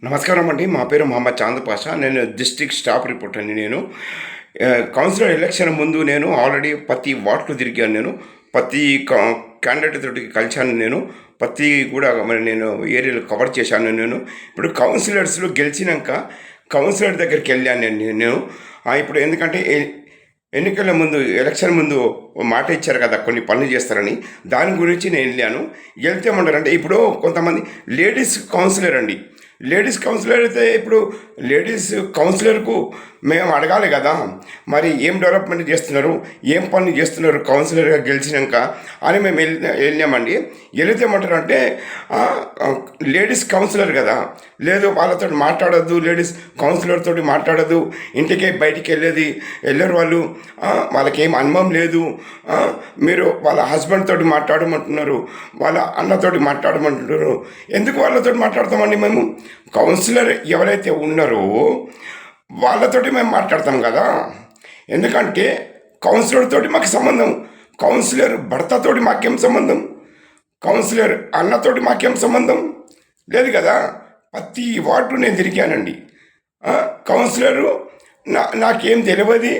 నమస్కారం అండి. మా పేరు మహమ్మద్ చాంద్ పాషా. నేను డిస్ట్రిక్ట్ స్టాఫ్ రిపోర్టర్ని. నేను కౌన్సిలర్ ఎలక్షన్ ముందు నేను ఆల్రెడీ ప్రతి వార్డులో తిరిగాను. నేను ప్రతి క్యాండిడేట్ తోటి కలిశాను. నేను ప్రతి కూడా మరి నేను ఏరియాలో కవర్ చేశాను. నేను ఇప్పుడు కౌన్సిలర్స్లో గెలిచినాక కౌన్సిలర్ దగ్గరికి వెళ్ళాను నేను. ఇప్పుడు ఎందుకంటే ఎన్నికల ముందు ఎలక్షన్ ముందు మాట ఇచ్చారు కదా, కొన్ని పనులు చేస్తారని. దాని గురించి నేను వెళ్ళాను. వెళ్తే ఏమంటారంటే, ఇప్పుడు కొంతమంది లేడీస్ కౌన్సిలర్ అండి. లేడీస్ కౌన్సిలర్ అయితే ఇప్పుడు లేడీస్ కౌన్సిలర్కు మేము అడగాలి కదా, మరి ఏం డెవలప్మెంట్ చేస్తున్నారు, ఏం పనులు చేస్తున్నారు కౌన్సిలర్గా గెలిచినాక అని మేము వెళ్ళామండి. వెళితే ఏమంటారు అంటే, లేడీస్ కౌన్సిలర్ కదా, లేదు వాళ్ళతో మాట్లాడద్దు, లేడీస్ కౌన్సిలర్ తోటి మాట్లాడద్దు, ఇంటికే బయటికి వెళ్ళరు వాళ్ళు, వాళ్ళకేం అనుభవం లేదు, మీరు వాళ్ళ హస్బెండ్ తోటి మాట్లాడమంటున్నారు, వాళ్ళ అన్నతోటి మాట్లాడమంటున్నారు. ఎందుకు వాళ్ళతో మాట్లాడతామండి మేము? కౌన్సిలర్ ఎవరైతే ఉన్నారో వాళ్ళతోటి మేము మాట్లాడతాం కదా. ఎందుకంటే కౌన్సిలర్ తోటి మాకు సంబంధం, కౌన్సిలర్ భర్తతోటి మాకేం సంబంధం, కౌన్సిలర్ అన్నతోటి మాకేం సంబంధం లేదు కదా. ప్రతి వార్డు నేను తిరిగానండి. కౌన్సిలరు నాకేం తెలియదు,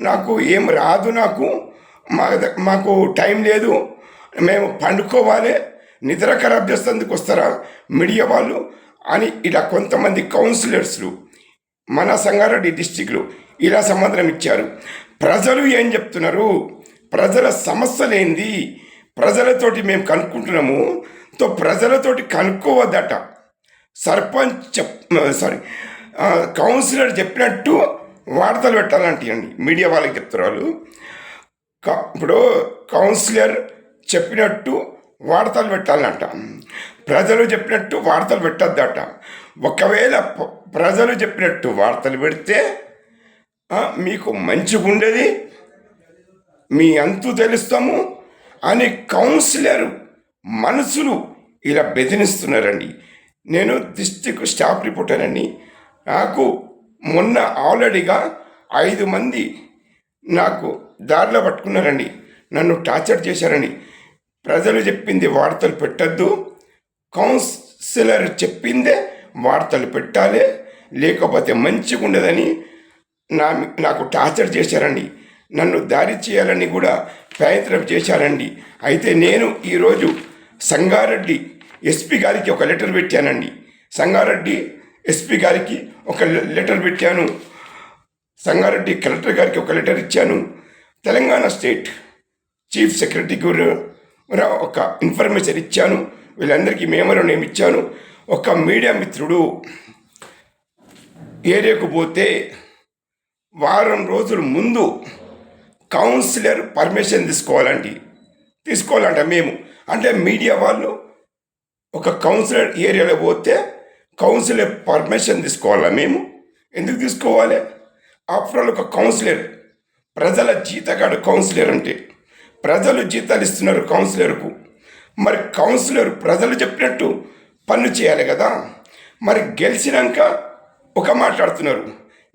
నాకు ఏం రాదు, మాకు టైం లేదు, మేము పండుకోవాలి, నిద్ర ఖరాబ్ చేసేందుకు వస్తారా మీడియా వాళ్ళు అని ఇలా కొంతమంది కౌన్సిలర్స్లు మన సంగారెడ్డి డిస్టిక్లో ఇలా సమాధానం ఇచ్చారు. ప్రజలు ఏం చెప్తున్నారు, ప్రజల సమస్యలు ఏంది, ప్రజలతోటి మేము కనుక్కుంటున్నాము, ప్రజలతోటి కనుక్కోవద్దట. సర్పంచ్ కౌన్సిలర్ చెప్పినట్టు వార్తలు పెట్టాలంటే అండి మీడియా వాళ్ళకి చెప్తారు వాళ్ళు. ఇప్పుడు కౌన్సిలర్ చెప్పినట్టు వార్తలు పెట్టాలంట, ప్రజలు చెప్పినట్టు వార్తలు పెట్టద్దట. ఒకవేళ ప్రజలు చెప్పినట్టు వార్తలు పెడితే మీకు మంచిగా ఉండేది, మీ అంతు తెలుస్తాము అని కౌన్సిలర్ మనసులు ఇలా బెదిరిస్తున్నారండి. నేను డిస్ట్రిక్ట్ స్టాఫ్ రిపోర్టర్ అని, నాకు మొన్న ఆల్రెడీగా 5 మంది నాకు దారిలో పట్టుకున్నారండి, నన్ను టార్చర్ చేశారండి. ప్రజలు చెప్పింది వార్తలు పెట్టద్దు, కౌన్సిలర్ చెప్పిందే వార్తలు పెట్టాలి, లేకపోతే మంచిగా ఉండదని నాకు టార్చర్ చేశారండి. నన్ను దారి చేయాలని కూడా ప్రయత్నం చేశారండి. అయితే నేను ఈరోజు సంగారెడ్డి ఎస్పీ గారికి ఒక లెటర్ పెట్టానండి. సంగారెడ్డి ఎస్పీ గారికి ఒక లెటర్ పెట్టాను, సంగారెడ్డి కలెక్టర్ గారికి ఒక లెటర్ ఇచ్చాను, తెలంగాణ స్టేట్ చీఫ్ సెక్రటరీకి కూడా ఒక ఇన్ఫర్మేషన్ ఇచ్చాను, వీళ్ళందరికీ మెమోరాండం ఇచ్చాను. ఒక మీడియా మిత్రుడు ఏరియాకు పోతే వారం రోజుల ముందు కౌన్సిలర్ పర్మిషన్ తీసుకోవాలంట మేము. అంటే మీడియా వాళ్ళు ఒక కౌన్సిలర్ ఏరియాలో పోతే కౌన్సిలర్ పర్మిషన్ తీసుకోవాలా మేము? ఎందుకు తీసుకోవాలి? ఆఫ్టర్ ఆల్ ఒక కౌన్సిలర్ ప్రజల జీతగాడు కౌన్సిలర్ అంటే, ప్రజలు జీతాలు ఇస్తున్నారు కౌన్సిలర్కు. మరి కౌన్సిలర్ ప్రజలు చెప్పినట్టు పనులు చేయాలి కదా. మరి గెలిచినాక ఒక మాట్లాడుతున్నారు,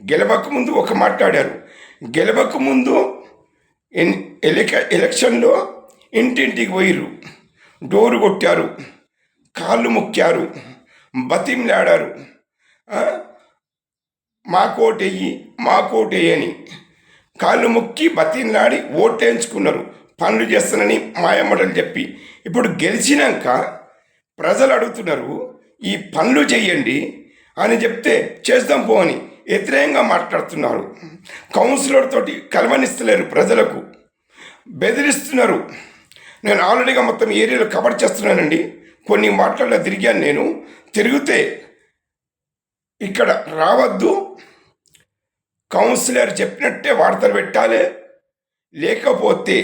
గెలవక ముందు ఒక మాట్లాడారు. గెలవక ముందు ఎలక్షన్లో ఇంటింటికి పోయిర్రు, డోరు కొట్టారు, కాళ్ళు మొక్కారు, బతిమలాడారు, మాకోటేయని కాళ్ళు మొక్కి బతిమలాడి ఓట్లేయించుకున్నారు, పనులు చేస్తానని మాయమ్మటలు చెప్పి. ఇప్పుడు గెలిచినాక ప్రజలు అడుగుతున్నారు, ఈ పనులు చెయ్యండి అని చెప్తే చేద్దాం పో అని వ్యతిరేకంగా మాట్లాడుతున్నారు. కౌన్సిలర్ తోటి కలవనిస్తలేరు, ప్రజలకు బెదిరిస్తున్నారు. నేను ఆల్రెడీగా మొత్తం ఏరియాలో కవర్ చేస్తున్నానండి. కొన్ని వాటిల్లో తిరిగాను. నేను తిరిగితే ఇక్కడ రావద్దు, కౌన్సిలర్ చెప్పినట్టే వార్తలు పెట్టాలి, లేకపోతే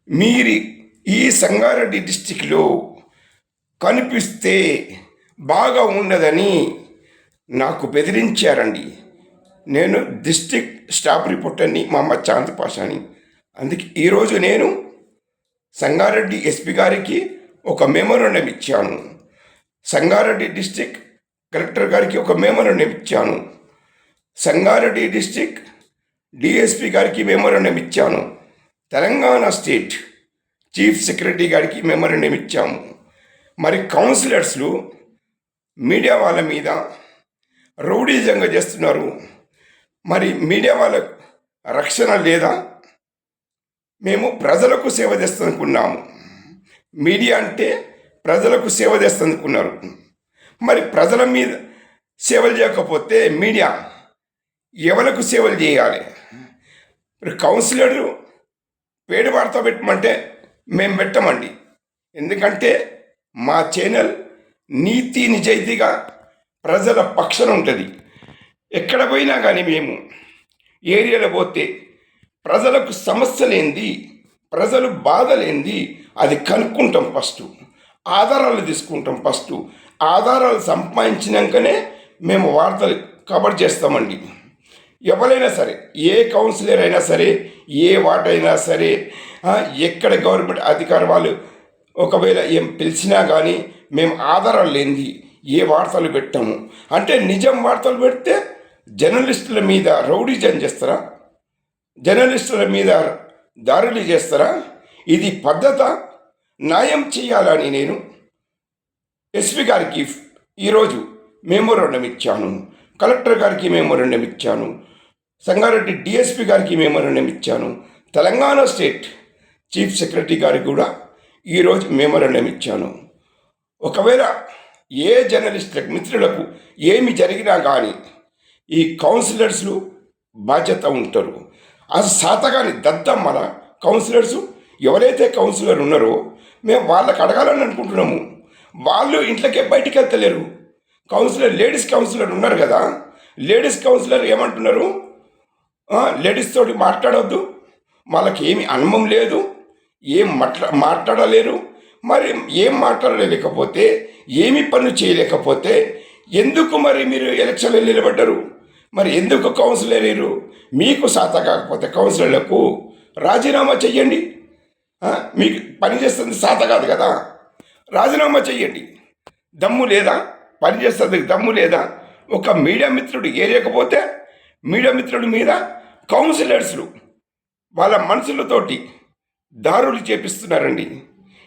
మీరు ఈ సంగారెడ్డి డిస్టిక్లో కనిపిస్తే బాగా ఉండదని నాకు బెదిరించారండి. నేను డిస్ట్రిక్ట్ స్టాఫ్ రిపోర్టర్ని, మహమ్మద్ చాంద్ పాషాని. అందుకే ఈరోజు నేను సంగారెడ్డి ఎస్పీ గారికి ఒక మెమోరాండం ఇచ్చాను, సంగారెడ్డి డిస్ట్రిక్ట్ కలెక్టర్ గారికి ఒక మెమోరాండం ఇచ్చాను, సంగారెడ్డి డిస్ట్రిక్ట్ డిఎస్పీ గారికి మెమోరాండం ఇచ్చాను, తెలంగాణ స్టేట్ చీఫ్ సెక్రటరీ గారికి మెమోరాండం ఇచ్చాము. మరి కౌన్సిలర్స్లు మీడియా వాళ్ళ మీద రౌడీజంగా చేస్తున్నారు. మరి మీడియా వాళ్ళకు రక్షణ లేదా? మేము ప్రజలకు సేవ చేస్తుందనుకున్నాము. మీడియా అంటే ప్రజలకు సేవ చేస్తుందనుకున్నారు. మరి ప్రజల మీద సేవలు చేయకపోతే మీడియా ఎవరికి సేవలు చేయాలి? ఇప్పుడు కౌన్సిలర్ పేరు వార్త పెట్టమంటే మేము పెట్టమండి. ఎందుకంటే మా ఛానల్ నీతి నిజాయితీగా ప్రజల పక్షాన ఉంటుంది. ఎక్కడ పోయినా కానీ మేము ఏరియాలో పోతే ప్రజలకు సమస్యలేంది, ప్రజలు బాధలేంది అది కనుక్కుంటాం. ఫస్ట్ ఆధారాలు తీసుకుంటాం. ఫస్ట్ ఆధారాలు సంపాదించినాకనే మేము వార్తలు కవర్ చేస్తామండి. ఎవరైనా సరే, ఏ కౌన్సిలర్ అయినా సరే, ఏ వార్డ్ అయినా సరే, ఎక్కడ గవర్నమెంట్ అధికారి వాళ్ళు ఒకవేళ ఏం పిలిచినా కానీ మేము ఆధారాలు లేనిది ఏ వార్తలు పెట్టాము. అంటే నిజం వార్తలు పెడితే జర్నలిస్టుల మీద రౌడీజం చేస్తారా? జర్నలిస్టుల మీద దారులు చేస్తారా? ఇది పద్ధత? న్యాయం చేయాలని నేను ఎస్పీ గారికి ఈరోజు మెమోరాండం ఇచ్చాను, కలెక్టర్ గారికి మెమోరాండం ఇచ్చాను, సంగారెడ్డి డిఎస్పీ గారికి మెమోరాండం ఇచ్చాను, తెలంగాణ స్టేట్ చీఫ్ సెక్రటరీ గారికి కూడా ఈరోజు మెమోరాండం ఇచ్చాను. ఒకవేళ ఏ జర్నలిస్టులకు మిత్రులకు ఏమి జరిగినా కానీ ఈ కౌన్సిలర్స్లు బాధ్యత ఉంటారు. అసలు శాతగాని దద్దమ్మల కౌన్సిలర్సు ఎవరైతే కౌన్సిలర్ ఉన్నారో మేము వాళ్ళకి అడగాలని అనుకుంటున్నాము. వాళ్ళు ఇంట్లోకే బయటికి వెళ్తలేరు. కౌన్సిలర్ లేడీస్ కౌన్సిలర్ ఉన్నారు కదా, లేడీస్ కౌన్సిలర్ ఏమంటున్నారు? లేడీస్ తోటి మాట్లాడవద్దు, వాళ్ళకి ఏమి అనుభవం లేదు, ఏం మాట్లాడలేరు. మరి ఏం మాట్లాడలేకపోతే, ఏమి పనులు చేయలేకపోతే ఎందుకు మరి మీరు ఎలక్షన్లో నిలబడ్డారు? మరి ఎందుకు కౌన్సిలర్ అయ్యారు? మీకు శాత కాకపోతే కౌన్సిలర్లకు రాజీనామా చెయ్యండి. మీకు పని చేస్తుంది శాత కాదు కదా, రాజీనామా చెయ్యండి. దమ్ము లేదా? పని చేస్తుంది దమ్ము లేదా? ఒక మీడియా మిత్రుడు ఏరియకపోతే మీడియా మిత్రుడి మీద కౌన్సిలర్స్లు వాళ్ళ మనసులతోటి దారులు చేపిస్తున్నారండి.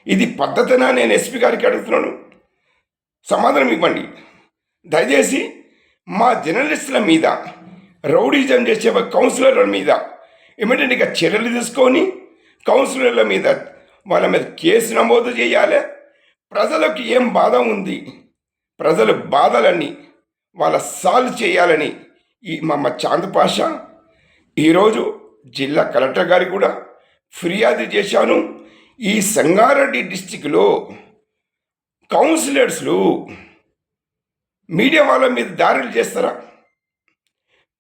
ఇది పద్ధతినా? నేను ఎస్పీ గారికి అడుగుతున్నాను, సమాధానం ఇవ్వండి. దయచేసి మా జర్నలిస్టుల మీద రౌడీజం చేసే కౌన్సిలర్ల మీద ఇమీడియట్గా చర్యలు తీసుకొని కౌన్సిలర్ల మీద వాళ్ళ మీద కేసు నమోదు చేయాలి. ప్రజలకు ఏం బాధ ఉంది, ప్రజల బాధలన్నీ వాళ్ళ సాల్వ్ చేయాలని ఈ మా చాంద్ పాషా ఈరోజు జిల్లా కలెక్టర్ గారికి కూడా ఫిర్యాదు చేశాను. ఈ సంగారెడ్డి డిస్టిక్లో కౌన్సిలర్స్లు మీడియా వాళ్ళ మీద దాడులు చేస్తారా?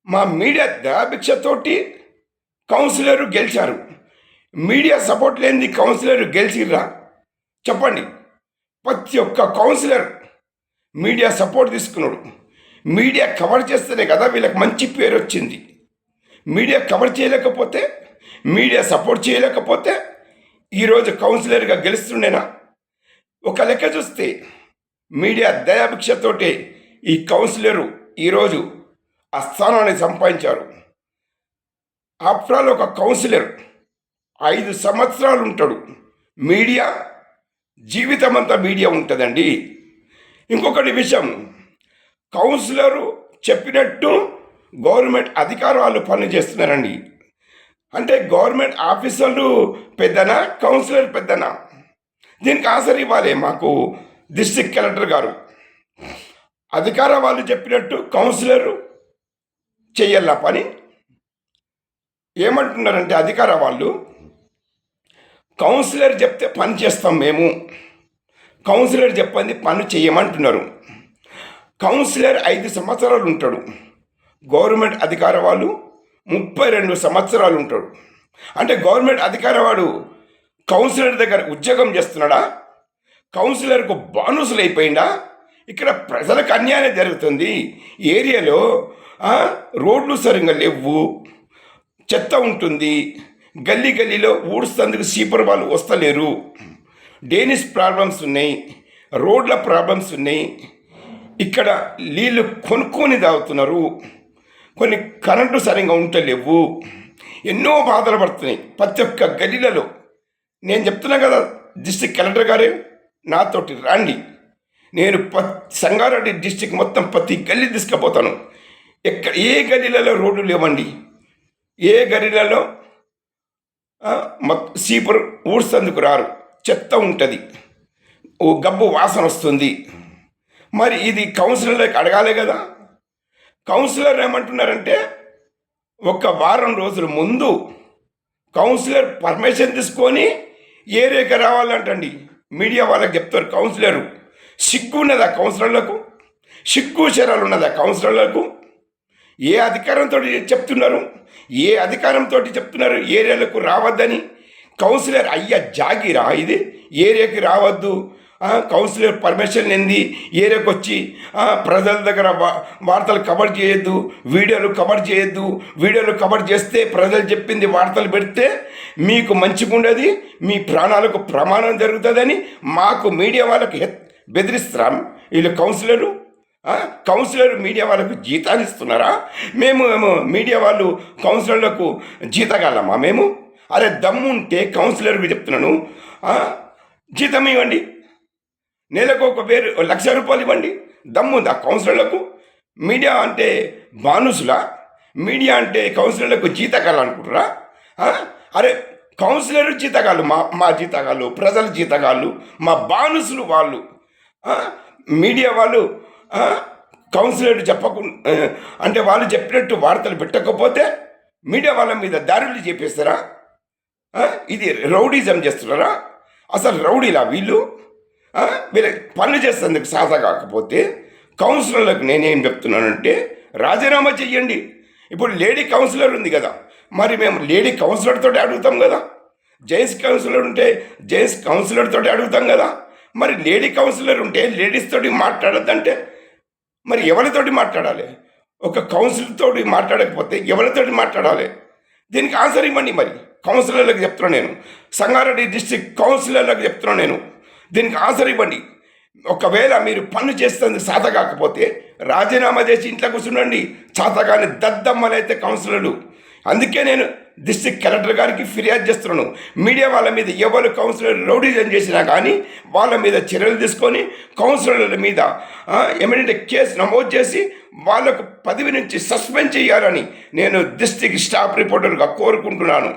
మా మీడియా దయాభిక్షతోటి కౌన్సిలర్ గెలిచారు. మీడియా సపోర్ట్ లేనిది కౌన్సిలర్ గెలిచిర్రా? చెప్పండి. ప్రతి ఒక్క కౌన్సిలర్ మీడియా సపోర్ట్ తీసుకున్నాడు. మీడియా కవర్ చేస్తేనే కదా వీళ్ళకి మంచి పేరు వచ్చింది. మీడియా కవర్ చేయలేకపోతే, మీడియా సపోర్ట్ చేయలేకపోతే ఈరోజు కౌన్సిలర్గా గెలుస్తుండేనా? ఒక లెక్క చూస్తే మీడియా దయాభిక్షతోటే ఈ కౌన్సిలరు ఈరోజు ఆ స్థానాన్ని సంపాదించారు. ఆఫ్టర్ ఆల్ ఒక కౌన్సిలర్ 5 సంవత్సరాలు ఉంటాడు. మీడియా జీవితం అంతా మీడియా ఉంటుందండి. ఇంకొకటి విషయం, కౌన్సిలరు చెప్పినట్టు గవర్నమెంట్ అధికారులు పని చేస్తున్నారండి. అంటే గవర్నమెంట్ ఆఫీసర్లు పెద్దనా, కౌన్సిలర్ పెద్దనా? దీనికి ఆన్సర్ ఇవ్వాలి మాకు డిస్ట్రిక్ట్ కలెక్టర్ గారు. అధికార వాళ్ళు చెప్పినట్టు కౌన్సిలర్ చెయ్యాల పని. ఏమంటున్నారంటే అధికార వాళ్ళు, కౌన్సిలర్ చెప్తే పని చేస్తాం మేము, కౌన్సిలర్ చెప్పండి పని చేయమంటున్నారు. కౌన్సిలర్ 5 సంవత్సరాలు ఉంటాడు. గవర్నమెంట్ అధికార వాళ్ళు 32 సంవత్సరాలు ఉంటాడు. అంటే గవర్నమెంట్ అధికార వాడు కౌన్సిలర్ దగ్గర ఉద్యోగం చేస్తున్నాడా? కౌన్సిలర్కు బానుసులు అయిపోయిందా? ఇక్కడ ప్రజలకు అన్యాయం జరుగుతుంది. ఏరియాలో రోడ్లు సరిగ్గా లేవు, చెత్త ఉంటుంది, గల్లీ గల్లీలో ఊడుస్తందుకు సీపర్ వాళ్ళు వస్తలేరు, డ్రైనేజ్ ప్రాబ్లమ్స్ ఉన్నాయి, రోడ్ల ప్రాబ్లమ్స్ ఉన్నాయి. ఇక్కడ నీళ్ళు కొనుక్కొని తాగుతున్నారు, కొన్ని కరెంటు సరిగ్గా ఉంటలేవు, ఎన్నో బాధలు పడుతున్నాయి ప్రతి ఒక్క గల్లీలలో. నేను చెప్తున్నా కదా, డిస్ట్రిక్ట్ కలెక్టర్ గారే నాతోటి రండి, నేను సంగారెడ్డి డిస్టిక్ మొత్తం ప్రతి గల్లీ తీసుకుపోతాను. ఏ గల్లీలలో రోడ్లు లేవండి, ఏ గల్లీలలో సీపర్ ఊడ్చేందుకు రారు, చెత్త ఉంటుంది, ఓ గబ్బు వాసన వస్తుంది. మరి ఇది కౌన్సిలర్లకు అడగాలి కదా. కౌన్సిలర్ ఏమంటున్నారంటే ఒక వారం రోజుల ముందు కౌన్సిలర్ పర్మిషన్ తీసుకొని ఏరియాకి రావాలంటండి. మీడియా వాళ్ళకి చెప్తారు కౌన్సిలరు. సిగ్గు ఉన్నదా కౌన్సిలర్లకు? సిగ్గు శరాలు ఉన్నదా కౌన్సిలర్లకు? ఏ అధికారంతో చెప్తున్నారు? ఏ అధికారంతో చెప్తున్నారు ఏరియాలకు రావద్దని? కౌన్సిలర్ అయ్యా జాగిరా ఇది? ఏరియాకి రావద్దు, కౌన్సిలర్ పర్మిషన్ ఏంది? ఏరియాకి వచ్చి ప్రజల దగ్గర వార్తలు కవర్ చేయొద్దు, వీడియోలు కవర్ చేయొద్దు. వీడియోలు కవర్ చేస్తే ప్రజలు చెప్పింది వార్తలు పెడితే మీకు మంచిగా ఉండదు, మీ ప్రాణాలకు ప్రమాణం జరుగుతుందని మాకు మీడియా వాళ్ళకి బెదిరిస్తారా వీళ్ళు కౌన్సిలరు? కౌన్సిలర్ మీడియా వాళ్ళకు జీతాలు ఇస్తున్నారా? మేము మీడియా వాళ్ళు కౌన్సిలర్లకు జీతగాలమా మేము? అరే దమ్ముంటే కౌన్సిలర్కి చెప్తున్నాను, జీతం ఇవ్వండి, నెలకు 1,00,000 రూపాయలు ఇవ్వండి. దమ్ముందా కౌన్సిలర్లకు? మీడియా అంటే బానుసులా? మీడియా అంటే కౌన్సిలర్లకు జీతగాలు అనుకుంటారా? అరే కౌన్సిలర్ జీతగాళ్ళు, మా జీతగాళ్ళు, ప్రజల జీతగాళ్ళు, మా బానుసులు వాళ్ళు. మీడియా వాళ్ళు కౌన్సిలర్ చెప్పకుండా అంటే వాళ్ళు చెప్పినట్టు వార్తలు పెట్టకపోతే మీడియా వాళ్ళ మీద దాడులు చేపిస్తారా? ఇది రౌడీజం చేస్తున్నారా? అసలు రౌడీలా వీళ్ళు? వీళ్ళ పనులు చేసేందుకు సాధ కాకపోతే కౌన్సిలర్లకు నేనేం చెప్తున్నానంటే రాజీనామా చెయ్యండి. ఇప్పుడు లేడీ కౌన్సిలర్ ఉంది కదా, మరి మేము లేడీ కౌన్సిలర్తో అడుగుతాం కదా. జెంట్స్ కౌన్సిలర్ ఉంటే జెంట్స్ కౌన్సిలర్తో అడుగుతాం కదా. మరి లేడీ కౌన్సిలర్ ఉంటే లేడీస్ తోటి మాట్లాడద్దంటే మరి ఎవరితోటి మాట్లాడాలి? ఒక కౌన్సిలర్ తోటి మాట్లాడకపోతే ఎవరితోటి మాట్లాడాలి? దీనికి ఆన్సర్ ఇవ్వండి. మరి కౌన్సిలర్లకు చెప్తున్నాను నేను, సంగారెడ్డి డిస్ట్రిక్ట్ కౌన్సిలర్లకు చెప్తున్నాను నేను, దీనికి ఆన్సర్ ఇవ్వండి. ఒకవేళ మీరు పన్ను చేస్తుంది సాధ కాకపోతే రాజీనామా చేసి ఇంట్లో కూర్చుండండి. చాతగాని దద్దమ్మలైతే కౌన్సిలర్లు. అందుకే నేను డిస్ట్రిక్ట్ కలెక్టర్ గారికి ఫిర్యాదు చేస్తున్నాను. మీడియా వాళ్ళ మీద ఎవరు కౌన్సిలర్ రౌడీజం చేసినా కానీ వాళ్ళ మీద చర్యలు తీసుకొని కౌన్సిలర్ల మీద ఏమంటే కేసు నమోదు చేసి వాళ్లకు పదవి నుంచి సస్పెండ్ చేయాలని నేను డిస్ట్రిక్ట్ స్టాఫ్ రిపోర్టర్గా కోరుకుంటున్నాను.